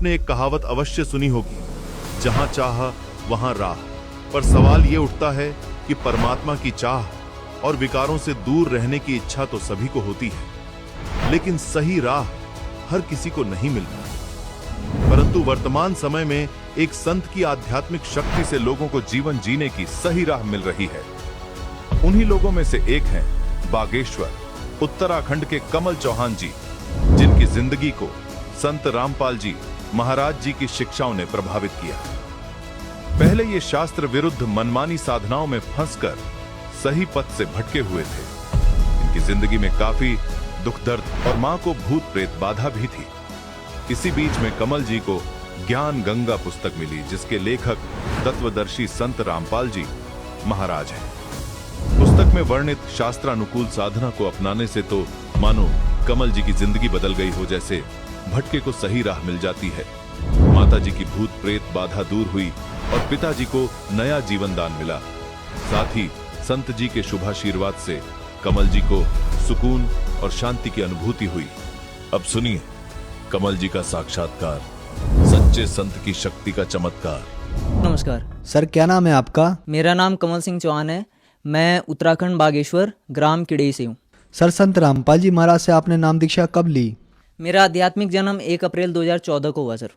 आपने एक कहावत अवश्य सुनी होगी, जहां चाह वहां राह। पर सवाल ये उठता है कि परमात्मा की चाह और विकारों से दूर रहने की इच्छा तो सभी को होती है, लेकिन सही राह हर किसी को नहीं मिलता। परंतु वर्तमान समय में एक संत की आध्यात्मिक शक्ति से लोगों को जीवन जीने की सही राह मिल रही है। उन्हीं लोगों में से एक हैं बागेश्वर, उत्तराखंड के कमल चौहान जी, जिनकी जिंदगी को संत रामपाल जी महाराज जी की शिक्षाओं ने प्रभावित किया। पहले ये शास्त्र विरुद्ध मनमानी साधनाओं में फंसकर सही पथ से भटके हुए थे। इनकी जिंदगी में काफी दुख दर्द और मां को भूत प्रेत बाधा भी थी। इसी बीच में कमल जी को ज्ञान गंगा पुस्तक मिली, जिसके लेखक तत्वदर्शी संत रामपाल जी महाराज हैं। पुस्तक में वर्णित शास्त्रानुकूल साधना को अपनाने से तो मानो कमल जी की जिंदगी बदल गई हो, जैसे भटके को सही राह मिल जाती है। माता जी की भूत प्रेत बाधा दूर हुई और पिताजी को नया जीवन दान मिला। साथ ही संत जी के शुभाशीर्वाद से कमल जी को सुकून और शांति की अनुभूति हुई। अब सुनिए कमल जी का साक्षात्कार, सच्चे संत की शक्ति का चमत्कार। नमस्कार सर, क्या नाम है आपका? मेरा नाम कमल सिंह चौहान है। मैं उत्तराखंड बागेश्वर ग्राम किड़ई से हूँ। सर, संत रामपाल जी महाराज से आपने नाम दीक्षा कब ली? मेरा आध्यात्मिक जन्म 1 अप्रैल 2014 को हुआ सर।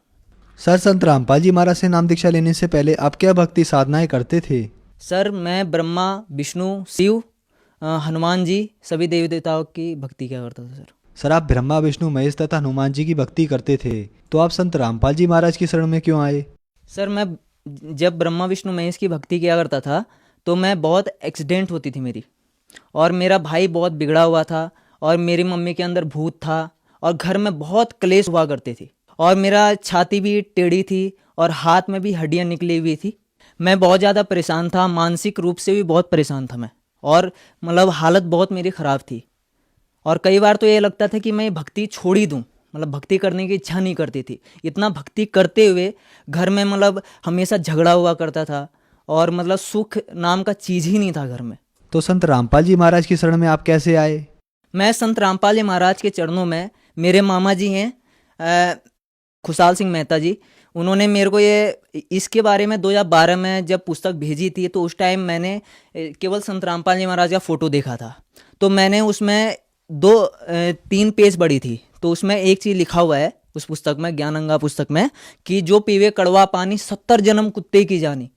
सर, संत रामपाल जी महाराज से नाम दीक्षा लेने से पहले आप क्या भक्ति साधनाएं करते थे? सर, मैं ब्रह्मा, विष्णु, शिव, हनुमान जी, सभी देवी देवताओं की भक्ति किया करता था सर। सर, आप ब्रह्मा, विष्णु, महेश तथा हनुमान जी की भक्ति करते थे, तो आप संत रामपाल जी महाराज की शरण में क्यों आए? सर, मैं जब ब्रह्मा, विष्णु, महेश की भक्ति किया करता था तो मैं बहुत एक्सीडेंट होती थी मेरी, और मेरा भाई बहुत बिगड़ा हुआ था, और मेरी मम्मी के अंदर भूत था, और घर में बहुत क्लेश हुआ करते थे, और मेरा छाती भी टेढ़ी थी और हाथ में भी हड्डियां निकली हुई थी। मैं बहुत ज़्यादा परेशान था, मानसिक रूप से भी बहुत परेशान था मैं, और मतलब हालत बहुत मेरी ख़राब थी। और कई बार तो ये लगता था कि मैं भक्ति छोड़ ही दूँ, मतलब भक्ति करने की इच्छा नहीं करती थी। इतना भक्ति करते हुए घर में मतलब हमेशा झगड़ा हुआ करता था, और मतलब सुख नाम का चीज़ ही नहीं था घर में। तो संत रामपाल जी महाराज की शरण में आप कैसे आए? मैं संत रामपाल जी महाराज के चरणों में, मेरे मामा जी हैं खुशहाल सिंह मेहता जी, उन्होंने मेरे को ये इसके बारे में 2012 में जब पुस्तक भेजी थी, तो उस टाइम मैंने केवल संत रामपाल जी महाराज का फ़ोटो देखा था। तो मैंने उसमें 2-3 पेज पढ़ी थी, तो उसमें एक चीज़ लिखा हुआ है उस पुस्तक में, ज्ञान गंगा पुस्तक में, कि जो पीवे कड़वा पानी 70 जन्म कुत्ते की जानी।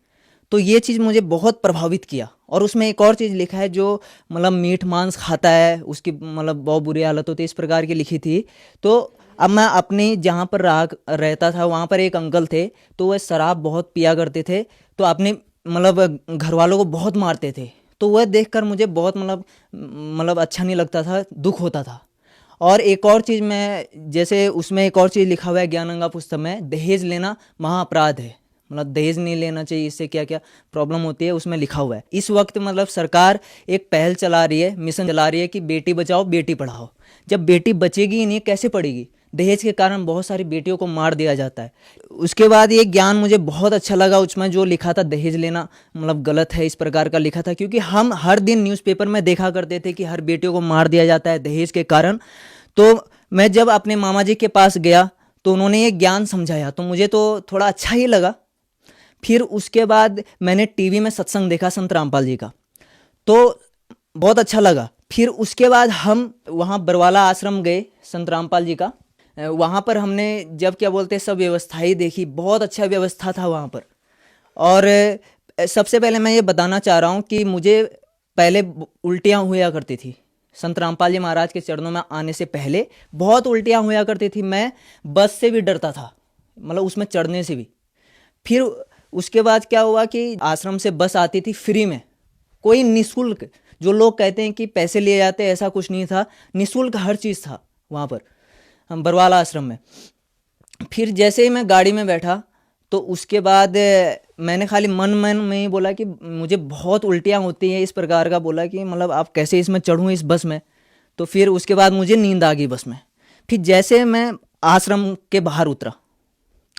तो ये चीज़ मुझे बहुत प्रभावित किया। और उसमें एक और चीज़ लिखा है, जो मतलब मीठ मांस खाता है उसकी मतलब बहुत बुरी हालत होती है, इस प्रकार की लिखी थी। तो अब मैं अपने जहाँ पर रहता था वहाँ पर एक अंकल थे, तो वह शराब बहुत पिया करते थे, तो अपने मतलब घर वालों को बहुत मारते थे। तो वह देखकर मुझे बहुत मतलब अच्छा नहीं लगता था, दुख होता था। और एक और चीज़ मैं, जैसे उसमें एक और चीज़ लिखा हुआ है ज्ञान गंगा पुस्तक में, दहेज लेना महाअपराध है, मतलब दहेज नहीं लेना चाहिए, इससे क्या क्या प्रॉब्लम होती है, उसमें लिखा हुआ है। इस वक्त मतलब सरकार एक पहल चला रही है, मिशन चला रही है कि बेटी बचाओ बेटी पढ़ाओ। जब बेटी बचेगी ही नहीं, कैसे पढ़ेगी? दहेज के कारण बहुत सारी बेटियों को मार दिया जाता है। उसके बाद ये ज्ञान मुझे बहुत अच्छा लगा, उसमें जो लिखा था दहेज लेना मतलब गलत है, इस प्रकार का लिखा था। क्योंकि हम हर दिन न्यूज़पेपर में देखा करते थे कि हर बेटियों को मार दिया जाता है दहेज के कारण। तो मैं जब अपने मामा जी के पास गया तो उन्होंने ये ज्ञान समझाया, तो मुझे तो थोड़ा अच्छा ही लगा। फिर उसके बाद मैंने टीवी में सत्संग देखा संत रामपाल जी का, तो बहुत अच्छा लगा। फिर उसके बाद हम वहाँ बरवाला आश्रम गए संत रामपाल जी का। वहाँ पर हमने जब क्या बोलते हैं सब व्यवस्था ही देखी, बहुत अच्छा व्यवस्था था वहाँ पर। और सबसे पहले मैं ये बताना चाह रहा हूँ कि मुझे पहले उल्टियाँ हुआ करती थी। संत रामपाल जी महाराज के चरणों में आने से पहले बहुत उल्टियाँ हुआ करती थी। मैं बस से भी डरता था, मतलब उसमें चढ़ने से भी। फिर उसके बाद क्या हुआ कि आश्रम से बस आती थी फ्री में, कोई निःशुल्क, जो लोग कहते हैं कि पैसे लिए जाते हैं, ऐसा कुछ नहीं था, निःशुल्क हर चीज़ था वहाँ पर हम बरवाला आश्रम में। फिर जैसे ही मैं गाड़ी में बैठा तो उसके बाद मैंने खाली मन में ही बोला कि मुझे बहुत उल्टियाँ होती हैं, इस प्रकार का बोला कि मतलब आप कैसे इसमें चढ़ूँ इस बस में। तो फिर उसके बाद मुझे नींद आ गई बस में। फिर जैसे मैं आश्रम के बाहर उतरा,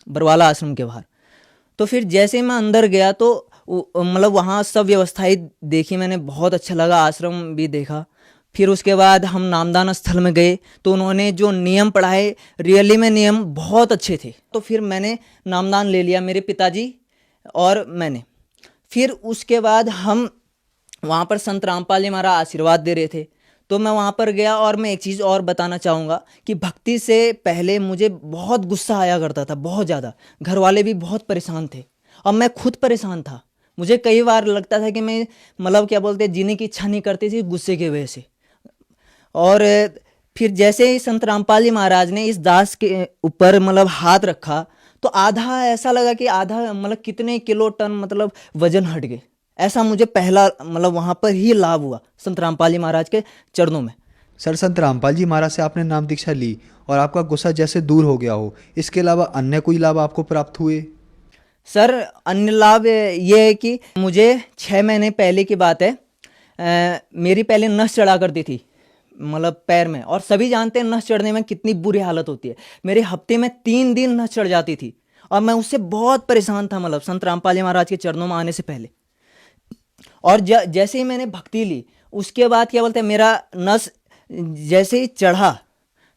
बरवाला आश्रम के बाहर, तो फिर जैसे मैं अंदर गया तो मतलब वहाँ सब व्यवस्थाएं देखी मैंने, बहुत अच्छा लगा, आश्रम भी देखा। फिर उसके बाद हम नामदान स्थल में गए तो उन्होंने जो नियम पढ़ाए रियली में नियम बहुत अच्छे थे। तो फिर मैंने नामदान ले लिया, मेरे पिताजी और मैंने। फिर उसके बाद हम वहाँ पर संत रामपाल जी महाराज आशीर्वाद दे रहे थे, तो मैं वहाँ पर गया। और मैं एक चीज़ और बताना चाहूँगा कि भक्ति से पहले मुझे बहुत गुस्सा आया करता था, बहुत ज़्यादा। घर वाले भी बहुत परेशान थे और मैं खुद परेशान था। मुझे कई बार लगता था कि मैं मतलब क्या बोलते, जीने की इच्छा नहीं करती थी गुस्से की वजह से। और फिर जैसे ही संत रामपाल जी महाराज ने इस दास के ऊपर मतलब हाथ रखा तो आधा ऐसा लगा कि आधा मतलब कितने किलो टन मतलब वजन हट गए। ऐसा मुझे पहला मतलब वहाँ पर ही लाभ हुआ संत रामपाल जी महाराज के चरणों में। सर, संत रामपाल जी महाराज से आपने नाम दीक्षा ली और आपका गुस्सा जैसे दूर हो गया हो, इसके अलावा अन्य कोई लाभ आपको प्राप्त हुए? सर अन्य लाभ ये है कि मुझे 6 महीने पहले की बात है, मेरी पहले नस चढ़ा करती थी मतलब पैर में, और सभी जानते हैं नस चढ़ने में कितनी बुरी हालत होती है। मेरे हफ्ते में 3 दिन नस चढ़ जाती थी और मैं उससे बहुत परेशान था, मतलब संत रामपाल जी महाराज के चरणों में आने से पहले। और जैसे ही मैंने भक्ति ली उसके बाद क्या बोलते हैं, मेरा नस जैसे ही चढ़ा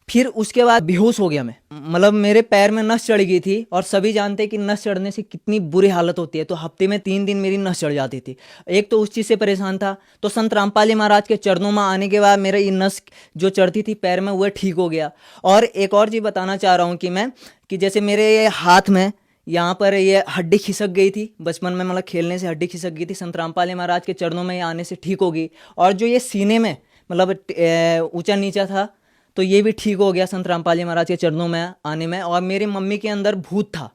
फिर उसके बाद बेहोश हो गया मैं। मतलब मेरे पैर में नस चढ़ गई थी और सभी जानते हैं कि नस चढ़ने से कितनी बुरी हालत होती है। तो हफ्ते में 3 दिन मेरी नस चढ़ जाती थी। एक तो उस चीज़ से परेशान था, तो संत रामपाल जी महाराज के चरणों में आने के बाद मेरा ये नस जो चढ़ती थी पैर में वह ठीक हो गया। और एक और चीज़ बताना चाह रहा हूँ कि जैसे मेरे ये हाथ में यहाँ पर ये हड्डी खिसक गई थी बचपन में, मतलब खेलने से हड्डी खिसक गई थी, संत रामपाल जी महाराज के चरणों में आने से ठीक हो गई। और जो ये सीने में मतलब ऊंचा नीचा था तो ये भी ठीक हो गया संत रामपाल जी महाराज के चरणों में आने में। और मेरी मम्मी के अंदर भूत था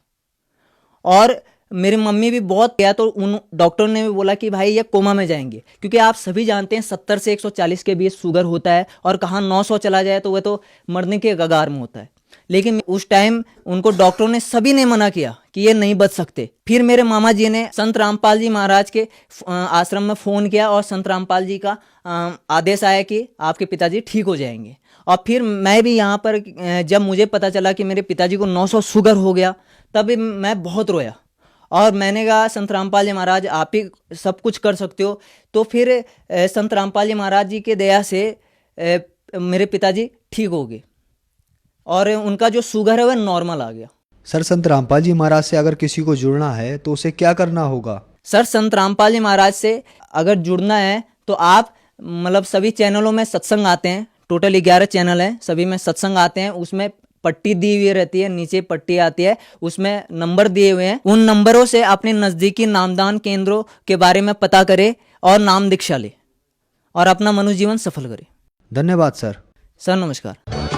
और मेरी मम्मी भी बहुत गया, तो उन डॉक्टर ने भी बोला कि भाई ये कोमा में जाएंगे, क्योंकि आप सभी जानते हैं 70 से 140 के बीच शुगर होता है और कहाँ 900 चला जाए तो वह तो मरने के कगार में होता है। लेकिन उस टाइम उनको डॉक्टरों ने सभी ने मना किया कि ये नहीं बच सकते। फिर मेरे मामा जी ने संत रामपाल जी महाराज के आश्रम में फ़ोन किया और संत रामपाल जी का आदेश आया कि आपके पिताजी ठीक हो जाएंगे। और फिर मैं भी यहाँ पर जब मुझे पता चला कि मेरे पिताजी को 900 शुगर हो गया तब मैं बहुत रोया और मैंने कहा संत रामपाल जी महाराज आप ही सब कुछ कर सकते हो। तो फिर संत रामपाल जी महाराज जी के दया से मेरे पिताजी ठीक हो गए और उनका जो शुगर है वह नॉर्मल आ गया। सर, संत रामपाल जी महाराज से अगर किसी को जुड़ना है तो उसे क्या करना होगा? सर संत रामपाल जी महाराज से अगर जुड़ना है तो आप मतलब सभी चैनलों में सत्संग आते हैं, टोटल 11 चैनल हैं, सभी में सत्संग आते हैं। उसमें पट्टी दी हुई रहती है, नीचे पट्टी आती है, उसमें नंबर दिए हुए हैं। उन नंबरों से अपने नज़दीकी नामदान केंद्रों के बारे में पता करें और नाम दीक्षा ले और अपना मनुष्य जीवन सफल करें। धन्यवाद सर। सर नमस्कार।